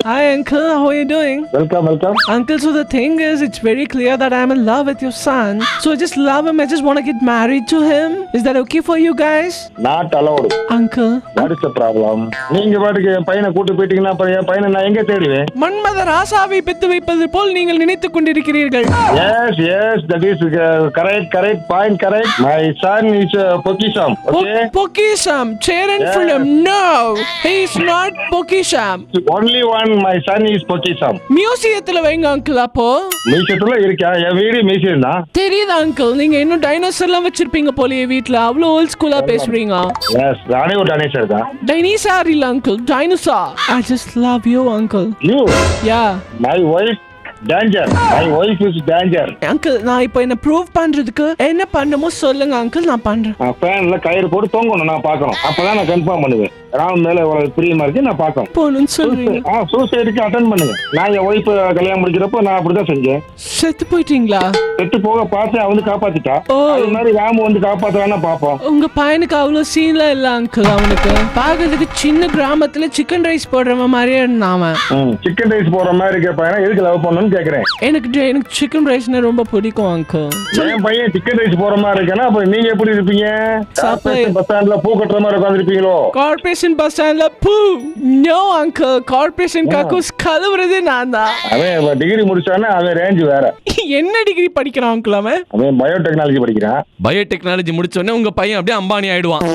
Hi uncle, how are you doing? Welcome. Uncle, so the thing is, it's very clear that I'm in love with your son. So I just love him. I just want to get married to him. Is that okay for you guys? Not allowed. Uncle. What is the problem? நீங்க பாட்டுக்கு பையனை கூட்டி போயிட்டீங்கன்னா அப்புறம் என் பையனை நான் எங்க தேடுவேன்? மன்மத ராசாவை பெத்து வைப்பது போல் நீங்கள் நினைத்துக் கொண்டிருக்கிறீர்கள். Yes, that is correct, point correct. My son is Pokisam, okay? Pokisam, Charan film. No, he is not Pokisam. Only one, my son is Pokisam. மியூசியத்துல வைங்க அங்கிள். அப்போ மியூசியத்துல இருக்கா? என் வீடு மியூசியம் தான். தெரியுது அங்கிள், நீங்க இன்னும் டைனோசர்லாம் வச்சிருப்பீங்க போலயே வீட்ல. அவ்வளவு ஓல்ட் ஸ்கூலா பேசுறீங்க. Yes, நானே ஒரு டைனோசர் தான். டைனோசர் இல்ல uncle, dinosaur. I just love you uncle. You? Yeah. My wife danger. My wife is danger. Uncle, நான் இப்போ என்ன ப்ரூவ் பண்றதுக்கு என்ன பண்ணணுமோ சொல்லுங்க அங்கிள், நான் பண்றேன். ஃபேன்ல கயிறு போட்டு தொங்கணும், நான் பார்க்கணும். அப்பதான் நான் கன்ஃபார்ம் பண்ணுவேன் ராம் மேல எவ்வளவு பிரியமா இருக்கு நான் பார்க்கணும். போணும்னு சொல்றீங்க? சூசைடுக்கு அட்டென்ட் பண்ணுங்க. நான் என் ஒய்ஃப் கல்யாணம் முடிக்கிறப்போ நான் அப்படிதான் செஞ்சேன். செத்து போயிட்டீங்களா? செத்து போக பார்த்து அவ வந்து காப்பாத்திட்டா. அது மாதிரி ராம வந்து காப்பாத்துறான்னு பாப்போம். உங்க பையனுக்கு அவ்வளவு சீன்ல இல்ல அங்கிள். அவனுக்கு பாக்குறதுக்கு சின்ன கிராமத்துல சிக்கன் ரைஸ் போடுறவன் மாதிரியே இருந்தான். சிக்கன் ரைஸ் போடுற மாதிரி இருக்க பையனை எதுக்கு லவ் பண்ணணும்னு கேக்குறேன். எனக்கு சிக்கன் ரைஸ்னா ரொம்ப பிடிக்கும் அங்கிள். என் பையன் சிக்கன் ரைஸ் போற மாதிரி இருக்கேன்னா அப்ப நீங்க எப்படி இருப்பீங்க? பஸ் ஸ்டாண்ட்ல பூ கட்டுற மாதிரி உட்காந்துருப்பீங்களோ? கார்பரேஷன் பஸ் ஸ்டாண்ட்ல பூ? நோ அங்கிள், கார்பரேஷன் கக்கூஸ் கழுவுறதே நான் தான். அவன் டிகிரி முடிச்சானா அவன் ரேஞ்ச் வேற. என்ன டிகிரி படிக்கிறான் அங்கிள்? அவன் பயோடெக்னாலஜி படிக்கிறான். பயோடெக்னாலஜி முடிச்ச உடனே உங்க பையன் அப்படியே அம்பானி ஆயிடுவான்.